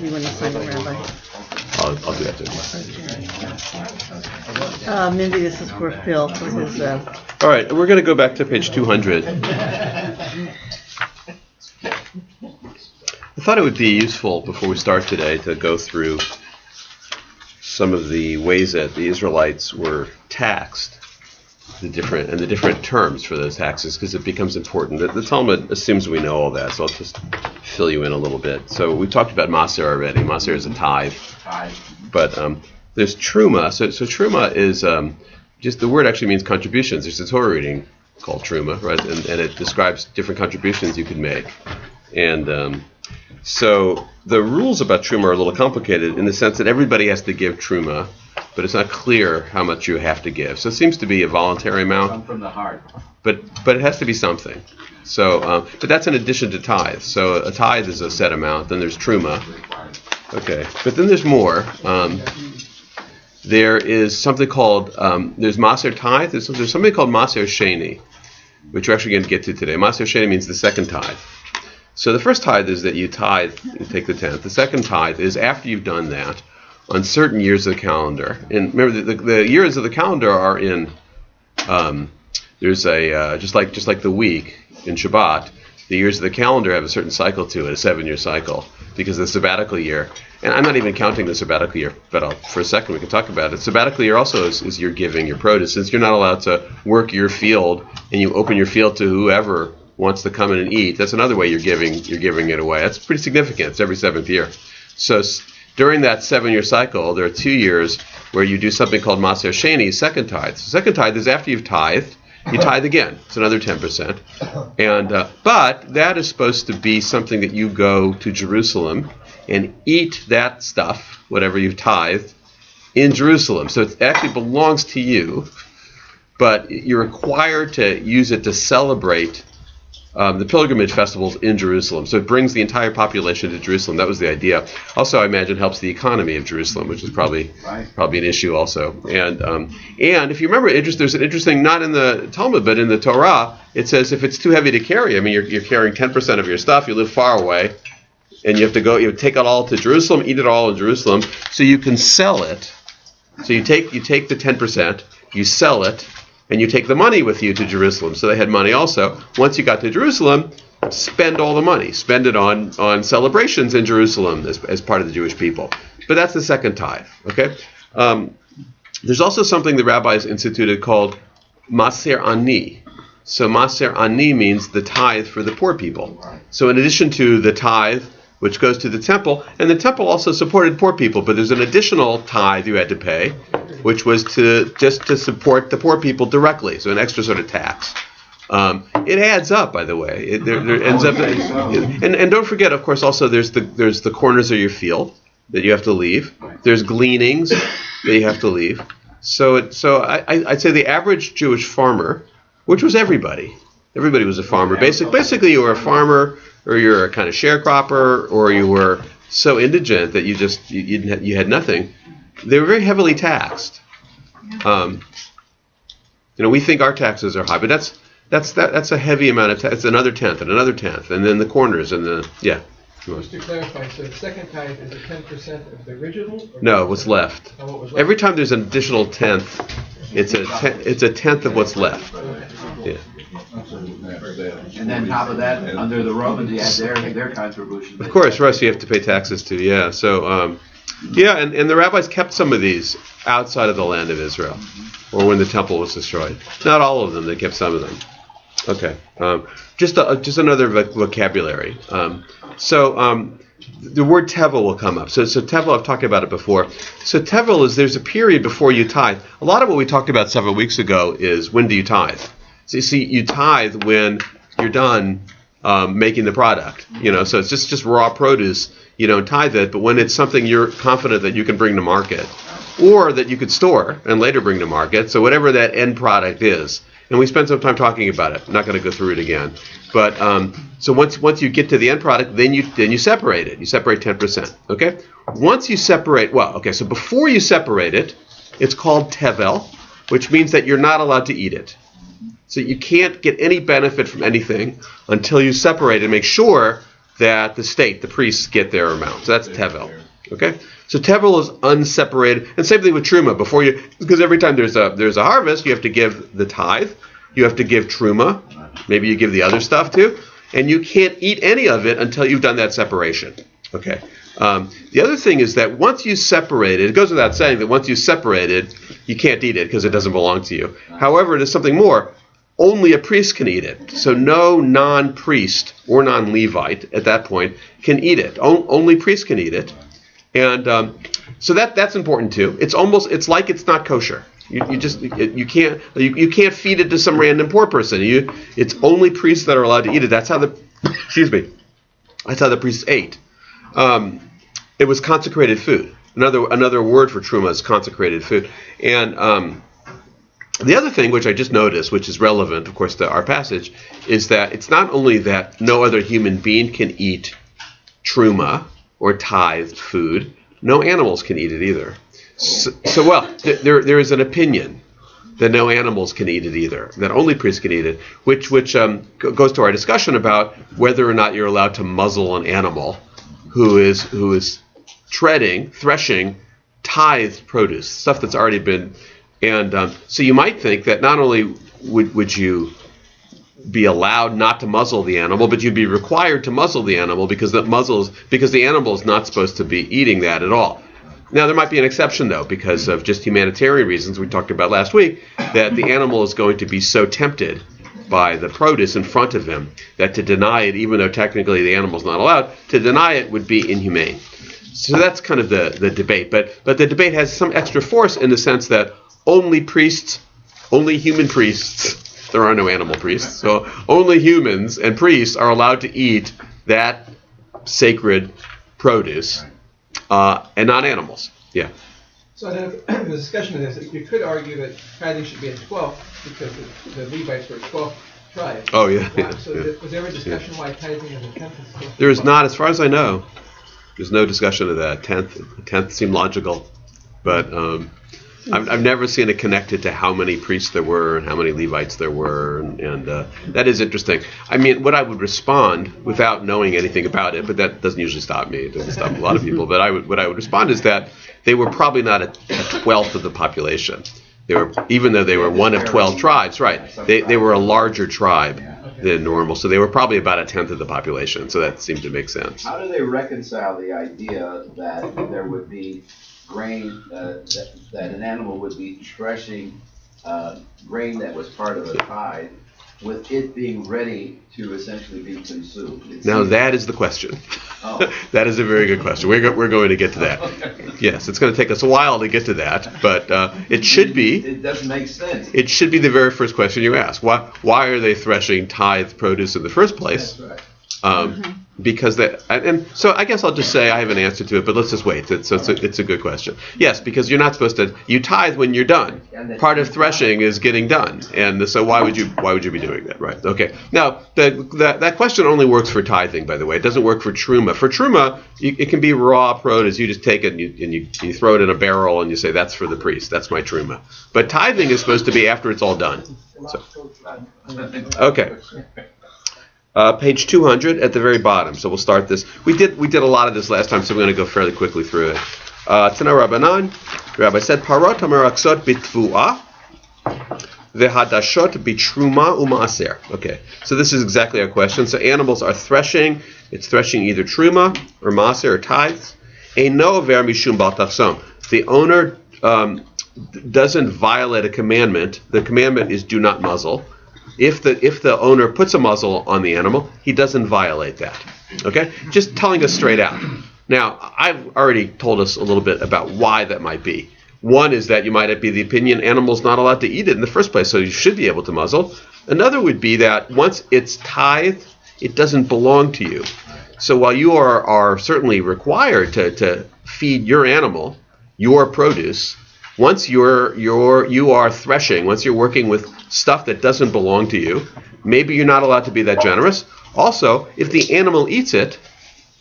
You want to sign it, Rabbi? I'll do that too. Maybe this is for Phil for his. All right, we're going to go back to page 200. I thought it would be useful before we start today to go through some of the ways that the Israelites were taxed, the different terms for those taxes, because it becomes important. The Talmud assumes we know all that, so I'll just fill you in a little bit. So we talked about Maser already. Maser is a tithe, but there's Truma. So Truma is just the word actually means contributions. There's a Torah reading called Truma, right, and it describes different contributions you could make, and so the rules about Truma are a little complicated in the sense that everybody has to give Truma, but it's not clear how much you have to give. So it seems to be a voluntary amount. Come from the heart. But it has to be something. So, but that's in addition to tithe. So a tithe is a set amount. Then there's Truma. Okay. But then there's more. There is something called, there's Maser tithe. There's something called Maser Sheni, which we're actually going to get to today. Maser Sheni means the second tithe. So the first tithe is that you tithe, you take the tenth. The second tithe is after you've done that on certain years of the calendar. And remember, the years of the calendar are in, there's a, just like the week in Shabbat, the years of the calendar have a certain cycle to it, a 7-year cycle, because the sabbatical year, and I'm not even counting the sabbatical year, but for a second we can talk about it. Sabbatical year also is your giving, your produce. Since you're not allowed to work your field, and you open your field to whoever wants to come in and eat, that's another way you're giving it away. That's pretty significant. It's every 7th year. So during that 7-year cycle, there are 2 years where you do something called Maser Sheni, second tithe. So second tithe is after you've tithed, you tithe again. It's another 10%. And but that is supposed to be something that you go to Jerusalem and eat that stuff, whatever you've tithed, in Jerusalem. So it actually belongs to you, but you're required to use it to celebrate the pilgrimage festivals in Jerusalem. So it brings the entire population to Jerusalem. That was the idea. Also, I imagine, helps the economy of Jerusalem, which is probably an issue also. And if you remember, there's an interesting, not in the Talmud, but in the Torah, it says if it's too heavy to carry, I mean, you're carrying 10% of your stuff, you live far away, and you have to go, you take it all to Jerusalem, eat it all in Jerusalem, so you can sell it. So you take the 10%, you sell it, and you take the money with you to Jerusalem. So they had money also. Once you got to Jerusalem, spend all the money. Spend it on celebrations in Jerusalem as part of the Jewish people. But that's the second tithe. Okay. There's also something the rabbis instituted called Maser Ani. So Maser Ani means the tithe for the poor people. So in addition to the tithe, which goes to the temple, and the temple also supported poor people, but there's an additional tithe you had to pay, which was just to support the poor people directly, so an extra sort of tax. It adds up, by the way. There ends up, and don't forget, of course, also there's the corners of your field that you have to leave. There's gleanings that you have to leave. So I'd say the average Jewish farmer, which was everybody was a farmer. Basically, you were a farmer, or you're a kind of sharecropper, or you were so indigent that you had nothing. They were very heavily taxed. We think our taxes are high, but that's a heavy amount of tax. It's another tenth, and then the corners, and the Just to clarify, so the second tithe is a 10% of the original? No, what's left. What was left? Every time there's an additional tenth, it's a tenth of what's left. Yeah. And then top of that, under the Romans, you had their contribution. Of course, right, so you have to pay taxes too, yeah. So, and the rabbis kept some of these outside of the land of Israel, or when the temple was destroyed. Not all of them, they kept some of them. Okay, just another vocabulary. The word tevel will come up. So tevel, I've talked about it before. So tevel is, there's a period before you tithe. A lot of what we talked about several weeks ago is, when do you tithe? So you see, you tithe when you're done making the product. So it's just raw produce. You don't tithe it, but when it's something you're confident that you can bring to market, or that you could store and later bring to market. So whatever that end product is. And we spent some time talking about it. I'm not going to go through it again. But so once you get to the end product, then you separate it. You separate 10%. Okay. Once you separate, so before you separate it, it's called tevel, which means that you're not allowed to eat it. So you can't get any benefit from anything until you separate and make sure that the state, the priests, get their amount. So that's tevel. Okay? So tevel is unseparated. And same thing with truma. Because every time there's a harvest, you have to give the tithe. You have to give truma. Maybe you give the other stuff too. And you can't eat any of it until you've done that separation. Okay. The other thing is that once you separate it goes without saying that once you separate it, you can't eat it because it doesn't belong to you. However, there's something more. Only a priest can eat it. So no non-priest or non-Levite at that point can eat it. Only priests can eat it. And so that's important too. It's like it's not kosher. You can't feed it to some random poor person. It's only priests that are allowed to eat it. That's how the priests ate. It was consecrated food. Another word for truma is consecrated food. And the other thing, which I just noticed, which is relevant, of course, to our passage, is that it's not only that no other human being can eat truma or tithed food, no animals can eat it either. There is an opinion that no animals can eat it either, that only priests can eat it, which goes to our discussion about whether or not you're allowed to muzzle an animal who is threshing tithed produce, stuff that's already been. And so you might think that not only would you be allowed not to muzzle the animal, but you'd be required to muzzle the animal because the animal is not supposed to be eating that at all. Now there might be an exception though, because of just humanitarian reasons we talked about last week, that the animal is going to be so tempted by the produce in front of him that to deny it, even though technically the animal's not allowed, to deny it would be inhumane. So that's kind of the debate. But the debate has some extra force in the sense that only human priests, there are no animal priests, so only humans and priests are allowed to eat that sacred produce, and not animals. Yeah. So then the discussion of this, you could argue that tithing should be at 12th because the Levites were 12th tribe. Oh, yeah. So was there ever a discussion why tithing is a 10th? There is not, as far as I know. There's no discussion of that. 10th seemed logical, but I've never seen it connected to how many priests there were and how many Levites there were, and that is interesting. I mean, what I would respond without knowing anything about it, but that doesn't usually stop me. It doesn't stop a lot of people. But what I would respond is that they were probably not a 12th of the population. They were, even though they were one of 12 tribes, right? They were a larger tribe than normal, so they were probably about a 10th of the population. So that seemed to make sense. How do they reconcile the idea that there would be grain, that an animal would be threshing grain that was part of a tithe, with it being ready to essentially be consumed? Now that is the question. Oh. That is a very good question. We're going to get to that. Okay. Yes, it's going to take us a while to get to that, but it should be. It doesn't make sense. It should be the very first question you ask. Why are they threshing tithe produce in the first place? That's right. Because and so I guess I'll just say I have an answer to it, but let's just wait. It's a good question. Yes, because you're not supposed to. You tithe when you're done. Part of threshing is getting done, and so why would you be doing that? Right? Okay. Now that question only works for tithing, by the way. It doesn't work for truma. For truma, it can be raw produce. You just take it and you throw it in a barrel and you say that's for the priest. That's my truma. But tithing is supposed to be after it's all done. So, okay. Page 200 at the very bottom. So we'll start this. We did a lot of this last time, so we're going to go fairly quickly through it. Tana Rabbanan, the Rabbi said, Parot hamaraksot bitvuah vehadashot bitruma umaaser. Okay, so this is exactly our question. So animals are threshing. It's threshing either truma or maaser or tithes. Eino over mishum bal tafsom. The owner doesn't violate a commandment. The commandment is do not muzzle. If the owner puts a muzzle on the animal, he doesn't violate that. Okay? Just telling us straight out. Now, I've already told us a little bit about why that might be. One is that you might be the opinion animal's not allowed to eat it in the first place, so you should be able to muzzle. Another would be that once it's tithed, it doesn't belong to you. So while you are certainly required to feed your animal, your produce, once you are threshing, once you're working with stuff that doesn't belong to you, maybe you're not allowed to be that generous. Also, if the animal eats it,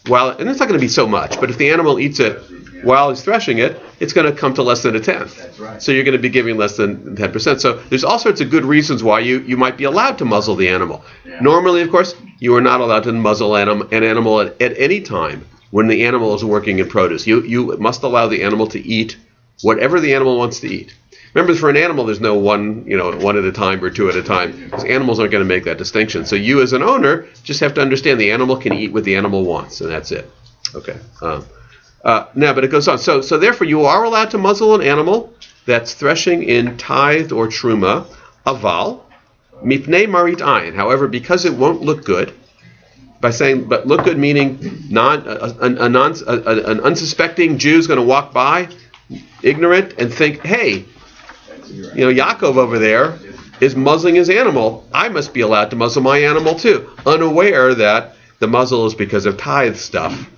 and it's not going to be so much, but if the animal eats it while he's threshing it, it's going to come to less than a tenth. That's right. So you're going to be giving less than 10%. So there's all sorts of good reasons why you might be allowed to muzzle the animal. Yeah. Normally, of course, you are not allowed to muzzle an animal at any time when the animal is working in produce. You must allow the animal to eat whatever the animal wants to eat. Remember, for an animal, there's no one at a time or two at a time, because animals aren't going to make that distinction. So you, as an owner, just have to understand the animal can eat what the animal wants, and that's it. Okay. Now, but it goes on. So therefore, you are allowed to muzzle an animal that's threshing in tithe or truma, aval, mipnei marit ayin. However, because it won't look good, but look good meaning an unsuspecting Jew's going to walk by, ignorant, and think, hey, Yaakov over there is muzzling his animal. I must be allowed to muzzle my animal too, unaware that the muzzle is because of tithe stuff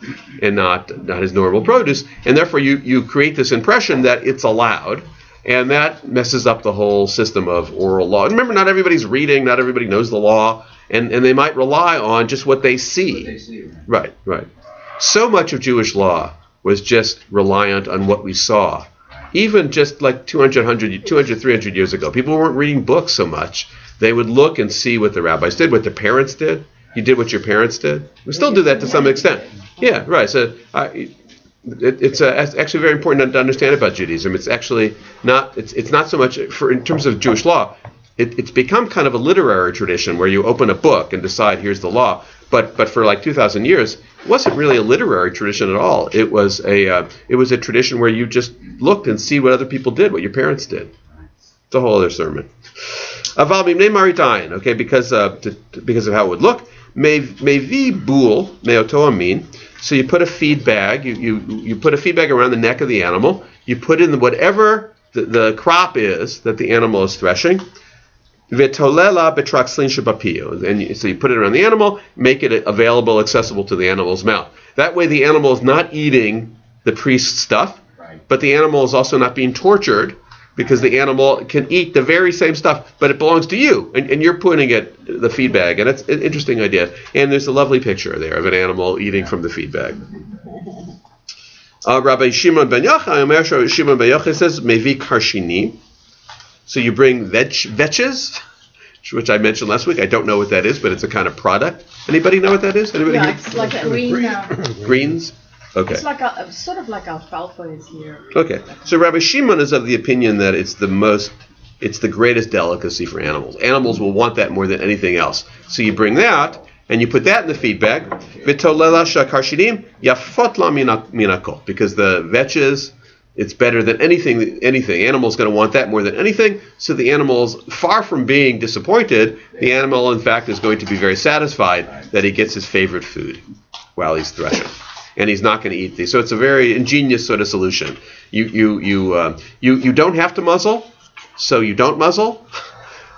and not his normal produce. And therefore you create this impression that it's allowed, and that messes up the whole system of oral law. And remember, not everybody's reading, not everybody knows the law, and they might rely on just what they see. Right. So much of Jewish law was just reliant on what we saw. Even just like 200, 300 years ago, people weren't reading books so much. They would look and see what the rabbis did, what the parents did. You did what your parents did. We still do that to some extent. Yeah, right. So it's actually very important to understand about Judaism. It's actually not. It's not so much in terms of Jewish law. It's become kind of a literary tradition where you open a book and decide here's the law. But for like 2,000 years, it wasn't really a literary tradition at all. It was a tradition where you just looked and see what other people did, what your parents did. It's a whole other sermon. Aval bimnei marit ayin, okay, because of how it would look. Mevi bul meoto amin. So you put a feed bag. You put a feed bag around the neck of the animal. You put in whatever the crop is that the animal is threshing. V'tolela betraxlin shebapiyu. And so you put it around the animal, make it available, accessible to the animal's mouth. That way the animal is not eating the priest's stuff, but the animal is also not being tortured, because the animal can eat the very same stuff, but it belongs to you, and you're putting it the feed bag. And it's an interesting idea. And there's a lovely picture there of an animal eating from the feed bag. Rabbi Shimon ben Yochai, Shimon ben Yochai says, mevi karshini. So you bring vetches, which I mentioned last week. I don't know what that is, but it's a kind of product. Anybody know what that is? Anybody here? It's like a green. Greens? Okay. It's like sort of like alfalfa is here. Okay. So Rabbi Shimon is of the opinion that it's the greatest delicacy for animals. Animals will want that more than anything else. So you bring that, and you put that in the feed bag. V'tolela shakarshinim yafot la minakol. Because the vetches, it's better than anything. Animal's going to want that more than anything. So the animal's far from being disappointed. The animal, in fact, is going to be very satisfied that he gets his favorite food while he's threshing, and he's not going to eat these. So it's a very ingenious sort of solution. You don't have to muzzle, so you don't muzzle.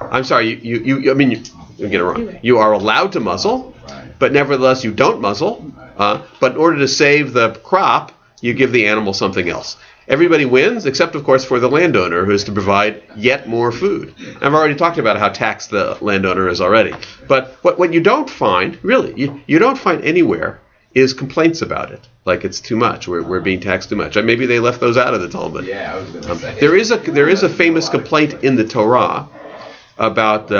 I'm sorry. You get it wrong. You are allowed to muzzle, but nevertheless you don't muzzle. But in order to save the crop, you give the animal something else. Everybody wins, except, of course, for the landowner, who is to provide yet more food. I've already talked about how taxed the landowner is already. But what you don't find, really, you don't find anywhere, is complaints about it. Like it's too much. We're being taxed too much. Maybe they left those out of the Talmud. Yeah, I was going to say. There is a famous complaint in the Torah about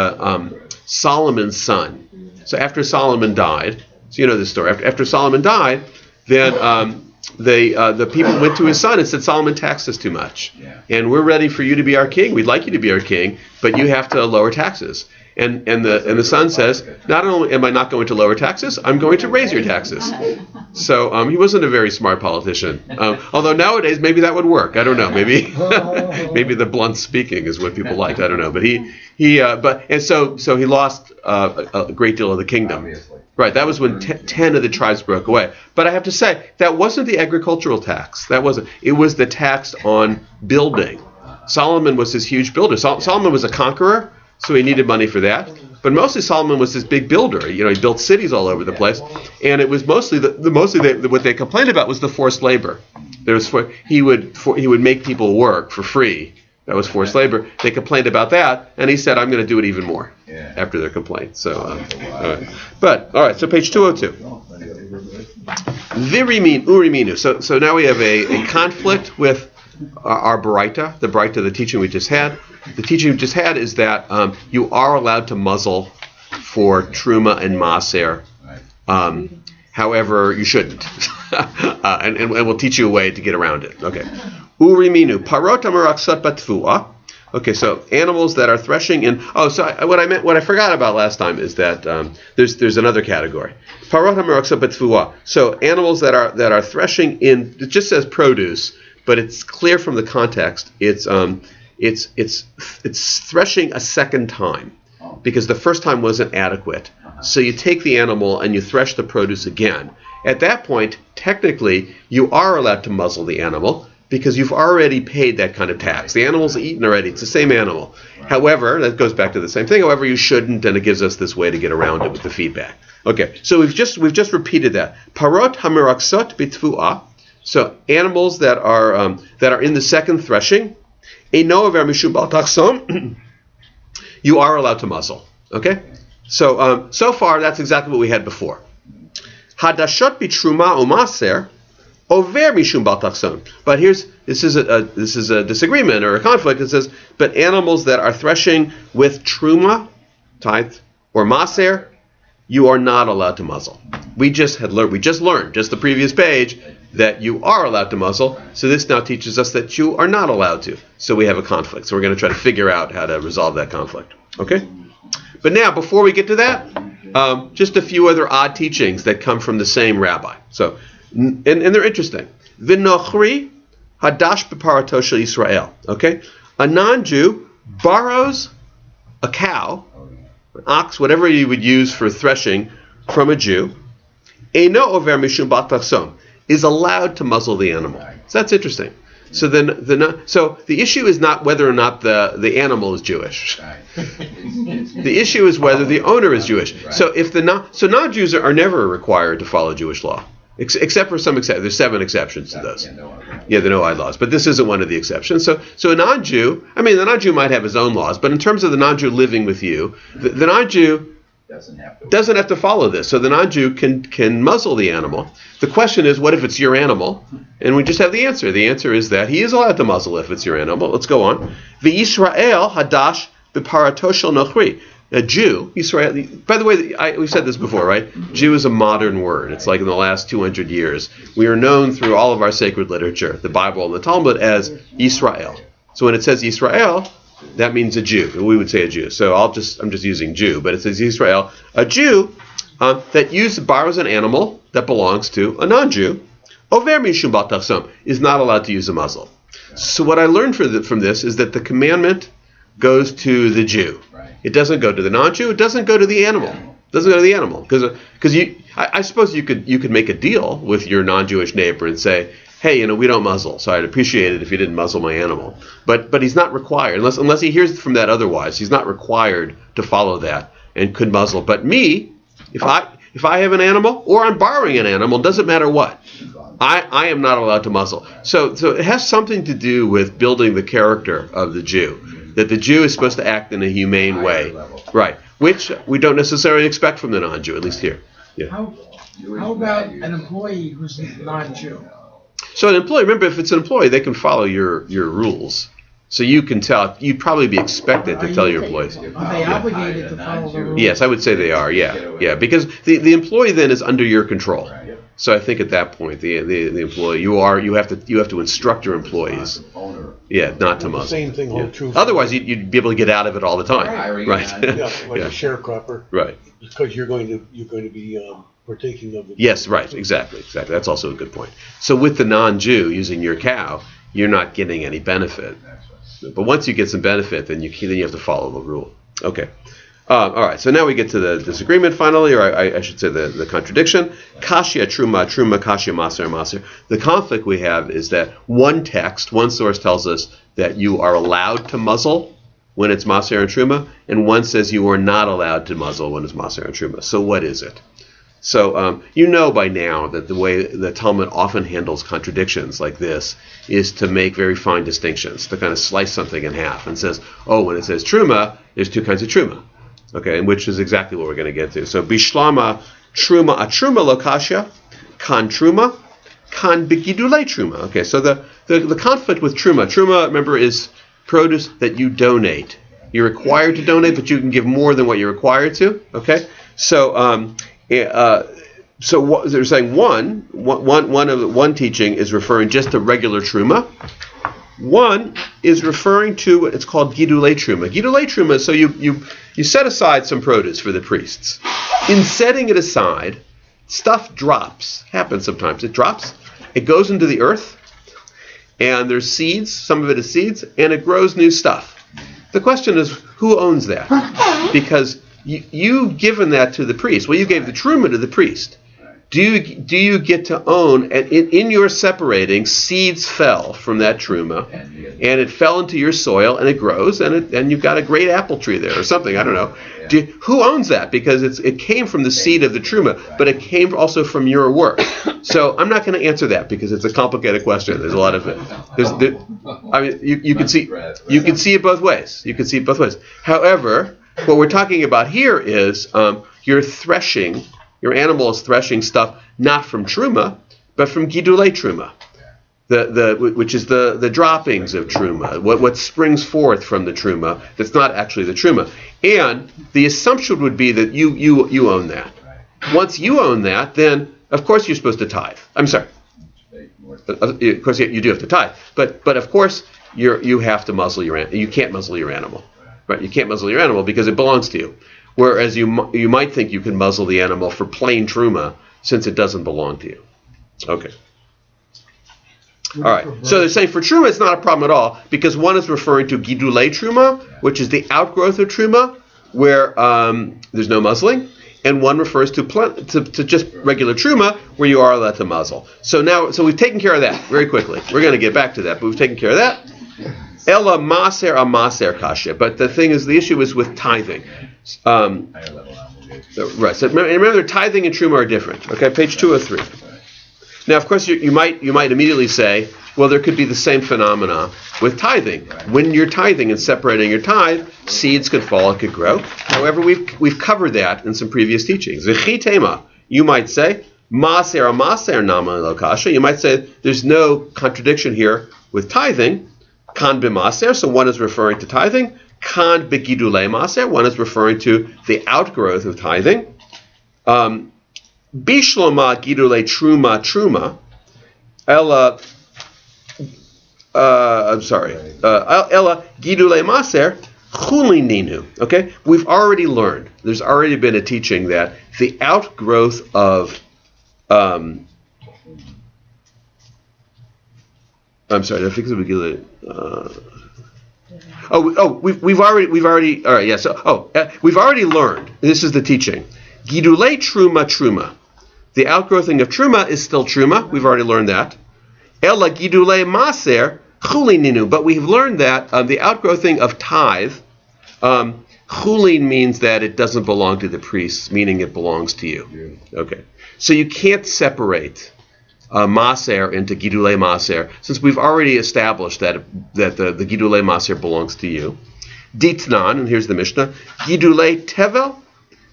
Solomon's son. So after Solomon died, so you know this story. After Solomon died, then the people went to his son and said, Solomon taxed us too much. Yeah. And we're ready for you to be our king. We'd like you to be our king, but you have to lower taxes. And the son says, not only am I not going to lower taxes, I'm going to raise your taxes. So he wasn't a very smart politician. Although nowadays maybe that would work. I don't know. Maybe maybe the blunt speaking is what people liked. I don't know. But so he lost a great deal of the kingdom. Obviously. Right, that was when 10 of the tribes broke away. But I have to say, that wasn't the agricultural tax. That wasn't. It was the tax on building. Solomon was this huge builder. Solomon was a conqueror, so he needed money for that. But mostly Solomon was this big builder. He built cities all over the place, and it was mostly what they complained about was the forced labor. He would make people work for free That was forced labor. They complained about that, and he said, I'm going to do it even more Yeah. after their complaint. So, all right, so page 202. Uriminu. So now we have a conflict with our Baraita, the Baraita, the teaching we just had. The teaching we just had is that you are allowed to muzzle for Truma and Maser. However, you shouldn't. And we'll teach you a way to get around it. Okay. Uriminu. Parot amaraksat batfua. Okay, so animals that are threshing in. Oh, so what I forgot about last time is that there's another category. Parot amaraksat batfua. So animals that are threshing in. It just says produce, but it's clear from the context. It's threshing a second time, because the first time wasn't adequate. So you take the animal and you thresh the produce again. At that point, technically, you are allowed to muzzle the animal because you've already paid that kind of tax. The animal's eaten already. It's the same animal. However, that goes back to the same thing. However, you shouldn't, and it gives us this way to get around it with the feedback. Okay, so we've just repeated that. Parot hamiraksot bitfu'ah. So animals that are in the second threshing, eino aver mishum bal taksom, you are allowed to muzzle. Okay? So far, that's exactly what we had before. Hadashot bitruma umaser over mishum bal taksom. But this is a disagreement or a conflict. It says, but animals that are threshing with truma, tithe, or maser, you are not allowed to muzzle. We just learned the previous page that you are allowed to muzzle. So this now teaches us that you are not allowed to. So we have a conflict. So we're going to try to figure out how to resolve that conflict. Okay? But now, before we get to that, just a few other odd teachings that come from the same rabbi. So, and they're interesting. V'nochri hadash b'parato shel Yisrael. Okay? A non-Jew borrows a cow, an ox, whatever you would use for threshing, from a Jew. Eino over mishum bat taksom, is allowed to muzzle the animal. So that's interesting. So then, the issue is not whether or not the animal is Jewish. The issue is whether the owner is Jewish. So if non-Jews are never required to follow Jewish law, except for some exceptions. There's 7 exceptions to those. Yeah, the Noahide laws, but this isn't one of the exceptions. So a non-Jew, the non-Jew might have his own laws, but in terms of the non-Jew living with you, the non-Jew doesn't have to follow this. So the non-Jew can muzzle the animal. The question is, what if it's your animal? And we just have the answer. The answer is that he is allowed to muzzle if it's your animal. Let's go on. The Israel hadash b'parato shel nochri. A Jew, Israel. By the way, we've said this before, right? Jew is a modern word. It's like in the last 200 years. We are known through all of our sacred literature, the Bible and the Talmud, as Israel. So when it says Israel, that means a Jew. We would say a Jew. So I'm just using Jew, but it says Israel. A Jew that borrows an animal that belongs to a non-Jew, over mishum bat taksom, is not allowed to use a muzzle. So what I learned from this is that the commandment goes to the Jew. It doesn't go to the non-Jew. It doesn't go to the animal. It doesn't go to the animal because I suppose you could make a deal with your non-Jewish neighbor and say, hey, we don't muzzle, so I'd appreciate it if you didn't muzzle my animal. But he's not required, unless he hears from that otherwise. He's not required to follow that and could muzzle. But me, if I have an animal or I'm borrowing an animal, doesn't matter what, I am not allowed to muzzle. So it has something to do with building the character of the Jew, that the Jew is supposed to act in a humane way, right? Which we don't necessarily expect from the non-Jew, at least here. Yeah. How about an employee who's non-Jew? So an employee, remember, if it's an employee, they can follow your rules. So you can tell, you'd probably be expected to tell your employees. Are they obligated to follow the rules? Yes, I would say they are, yeah, because the employee then is under your control. So I think at that point, the employee, you have to instruct your employees, not to muzzle. Same thing holds true. Otherwise, you'd be able to get out of it all the time, right? Like a sharecropper, right? Because you're going to be partaking of it. Yes, right, exactly. That's also a good point. So with the non-Jew using your cow, you're not getting any benefit. But once you get some benefit, then you have to follow the rule. Okay. All right, so now we get to the disagreement finally, or I should say the contradiction. Kashya truma, kashya maser. The conflict we have is that one source tells us that you are allowed to muzzle when it's maser and truma, and one says you are not allowed to muzzle when it's maser and truma. So what is it? So you know by now that the way the Talmud often handles contradictions like this is to make very fine distinctions, to kind of slice something in half and says, oh, when it says truma, there's two kinds of truma, okay, and which is exactly what we're going to get to. So bishlama truma atruma lokasha, kan truma, kan begidule truma. Okay, so the conflict with truma, remember, is produce that you donate. You're required to donate, but you can give more than what you're required to. Okay, so so what they're saying, one teaching is referring just to regular truma. One is referring to what it's called gidule truma. Gidule truma. So you set aside some produce for the priests. In setting it aside, stuff drops. Happens sometimes. It drops. It goes into the earth, and there's seeds. Some of it is seeds, and it grows new stuff. The question is, who owns that? Because you've given that to the priest. Well, you gave the truma to the priest. Do you get to own, and in your separating, seeds fell from that truma, and it fell into your soil, and it grows, and you've got a great apple tree there, or something, I don't know. Who owns that? Because it came from the seed of the truma, but it came also from your work. So I'm not going to answer that because it's a complicated question. There's a lot of it. I mean, you can see it both ways. You can see it both ways. However, what we're talking about here is you're threshing. Your animal is threshing stuff not from truma, but from gidule truma, which is the droppings of truma, what springs forth from the truma. That's not actually the truma. And the assumption would be that you own that. Once you own that, then of course you're supposed to tithe. I'm sorry. Of course you do have to tithe, but of course you have to muzzle your animal. You can't muzzle your animal, right? You can't muzzle your animal because it belongs to you. Whereas you might think you can muzzle the animal for plain truma since it doesn't belong to you. Okay. All right. So they're saying for truma it's not a problem at all because one is referring to gidule truma, which is the outgrowth of truma, where there's no muzzling, and one refers to just regular truma, where you are allowed to muzzle. So we've taken care of that very quickly. We're going to get back to that, but we've taken care of that. Ella maser a maser kasha. But the thing is, the issue is with tithing. Right. So remember, tithing and truma are different. Okay, page 203. Now, of course, you might immediately say, well, there could be the same phenomena with tithing. When you're tithing and separating your tithe, seeds could fall, it could grow. However, we've covered that in some previous teachings. V'chitema, you might say, maser a maser nama lokasha. You might say there's no contradiction here with tithing. Kan b'maser, so one is referring to tithing. Kan begidule maser, one is referring to the outgrowth of tithing. Bishloma gidule truma. Ella, Ella gidule maser chulin ninu. Okay, we've already learned. There's already been a teaching that the outgrowth of I'm sorry, did I fix it? We've already. All right, yeah. So, we've already learned. This is the teaching. Gidule truma. The outgrowthing of truma is still truma. We've already learned that. Ella gidule maser chulin ninu. But we've learned that the outgrowthing of tithe, chulin means that it doesn't belong to the priests, meaning it belongs to you. Okay. So you can't separate maser into gidule maser, since we've already established that the gidule maser belongs to you. Ditnan, and here's the Mishnah: gidule tevel,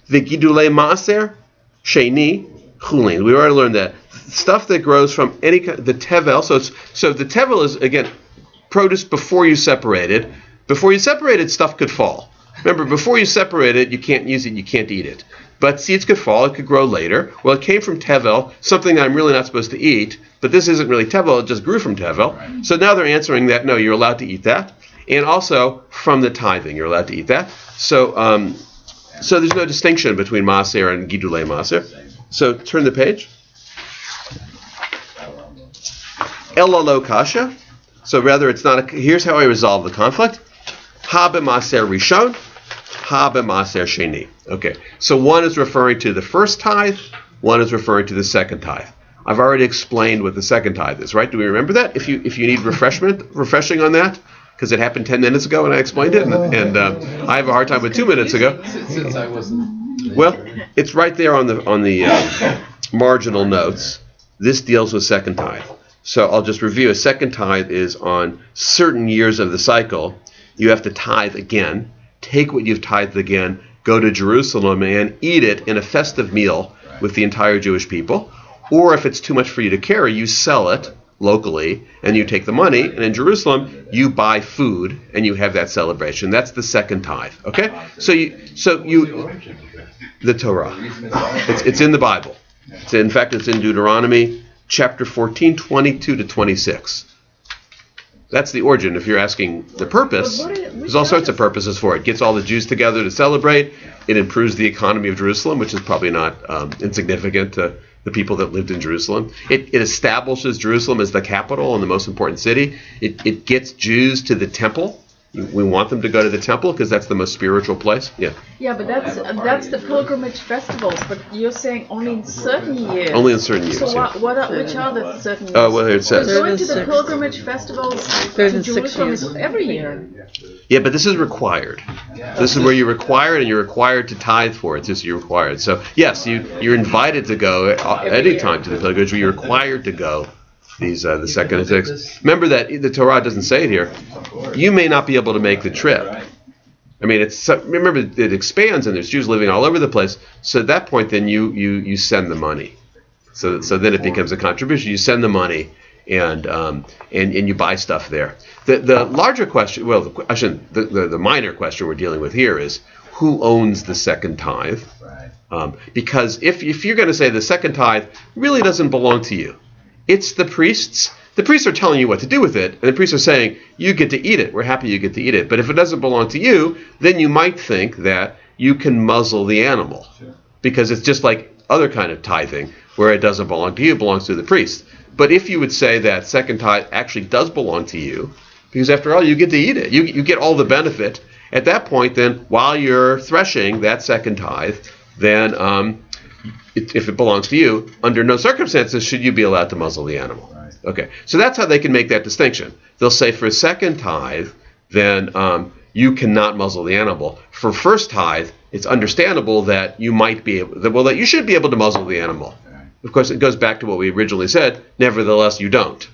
the gidule maser sheni chulin. We already learned that stuff that grows from any kind, the tevel. So the tevel is again produce before you separate it. Before you separate it, stuff could fall. Remember, before you separate it, you can't use it, you can't eat it. But seeds could fall, it could grow later. Well, it came from tevel, something that I'm really not supposed to eat, but this isn't really tevel, it just grew from tevel. Right. So now they're answering that, no, you're allowed to eat that. And also, from the tithing, you're allowed to eat that. So there's no distinction between maser and gidule maser. So turn the page. Ella lo kasha. So rather, it's not here's how I resolve the conflict. Ha b'maser rishon. Ha b'maser sheni. Okay, so one is referring to the first tithe, one is referring to the second tithe. I've already explained what the second tithe is, right? Do we remember that? If you need refreshing on that, because it happened 10 minutes ago and I explained it, and I have a hard time with 2 minutes ago. Since I wasn't. Well, It's right there on the marginal notes. This deals with second tithe. So I'll just review. A second tithe is on certain years of the cycle. You have to tithe again. Take what you've tithed again, go to Jerusalem and eat it in a festive meal with the entire Jewish people. Or if it's too much for you to carry, you sell it locally and you take the money, and in Jerusalem you buy food and you have that celebration. That's the second tithe. Okay? So you the Torah. It's in the Bible. In fact, it's in Deuteronomy chapter 14, 22 to 26. That's the origin. If you're asking the purpose, there's all sorts of purposes for it. It gets all the Jews together to celebrate. It improves the economy of Jerusalem, which is probably not insignificant to the people that lived in Jerusalem. It establishes Jerusalem as the capital and the most important city. It gets Jews to the temple. We want them to go to the temple because that's the most spiritual place. Yeah. Yeah, but that's the pilgrimage festivals. But you're saying only in certain years. Only in certain years. So yeah. which are the certain years? Oh, well, it says. Going to the pilgrimage festivals to Jerusalem is every year. Yeah, but this is required. This is where you're required, and you're required to tithe for it. This is you're required. So yes, you're invited to go any time to the pilgrimage. You're required to go. These the second and sixth. Remember that the Torah doesn't say it here. You may not be able to make the trip. I mean, remember it expands, and there's Jews living all over the place. So at that point, then you send the money. So then it becomes a contribution. You send the money, and you buy stuff there. The larger question, well, the minor question we're dealing with here is who owns the second tithe? Because if you're going to say the second tithe really doesn't belong to you. It's the priests. The priests are telling you what to do with it, and the priests are saying, you get to eat it. We're happy you get to eat it. But if it doesn't belong to you, then you might think that you can muzzle the animal. Sure. Because it's just like other kind of tithing, where it doesn't belong to you, it belongs to the priest. But if you would say that second tithe actually does belong to you, because after all, you get to eat it. You get all the benefit. At that point, then, while you're threshing that second tithe, then if it belongs to you, under no circumstances should you be allowed to muzzle the animal. Right. Okay, so that's how they can make that distinction. They'll say for a second tithe, then you cannot muzzle the animal. For first tithe, it's understandable that you might be able, that you should be able to muzzle the animal. Right. Of course, it goes back to what we originally said. Nevertheless, you don't,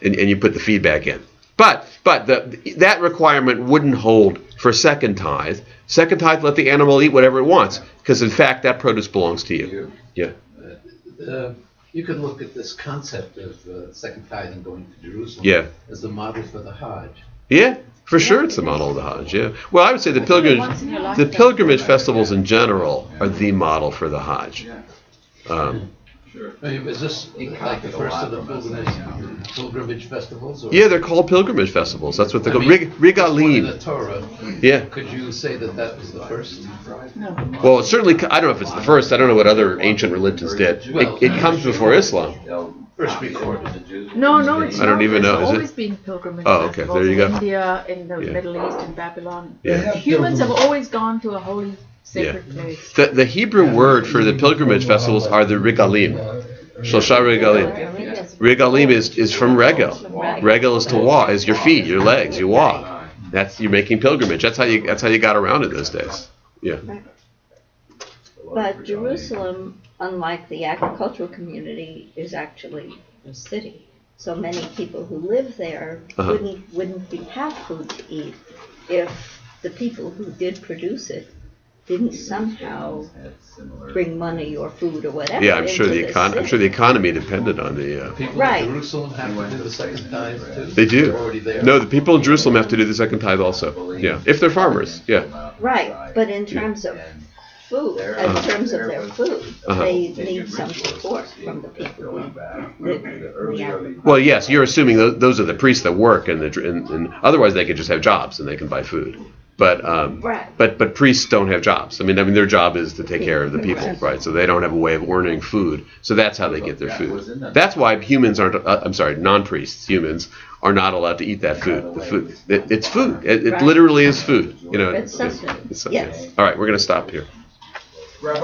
and you put the feedback in. But that requirement wouldn't hold for second tithe. Second tithe, let the animal eat whatever it wants, because in fact that produce belongs to you. Yeah. You could look at this concept of second tithe and going to Jerusalem as the model for the Hajj. Yeah, for sure it's the model of the Hajj. Yeah. Well, I would say the pilgrimage festivals in general are the model for the Hajj. Sure. Is this like the first of the pilgrimage festivals? Or? Yeah, they're called pilgrimage festivals. That's what they're called. Regalim. The Torah. Yeah. Could you say that was the first? No. Well, it's certainly. I don't know if it's the first. I don't know what other ancient religions did. It comes before Islam. First recorded. No, it's I don't even know. There's Is always it? been pilgrimage Oh, okay. festivals There you go. in India, in the Middle East, in Babylon. Yeah. Humans have always gone to a holy, sacred place. The Hebrew word for the pilgrimage festivals are the regalim. Shosha regalim. Regalim is from regel. Regel is to walk, is your feet, your legs, you walk. You're making pilgrimage. That's how you got around in those days. Yeah. But Jerusalem, unlike the agricultural community, is actually a city. So many people who live there wouldn't have food to eat if the people who did produce it didn't somehow bring money or food or whatever. Yeah, I'm sure the economy depended on the. People in Jerusalem have to do the second tithe too. They do. They're already there. No, the people in Jerusalem have to do the second tithe also. Yeah, if they're farmers. Yeah. Right, but in terms of food, in terms of their food, they need some support from the people who live in the area. Well, yes, you're assuming those are the priests that work, and otherwise they could just have jobs and they can buy food. But priests don't have jobs. I mean, their job is to take care of the people, right? So they don't have a way of earning food. So that's how they get their food. That's why humans aren't. Non-priests, humans are not allowed to eat that food. The food, it's food. It literally is food. It's sustenance. Yes. All right, we're going to stop here. Rabbi,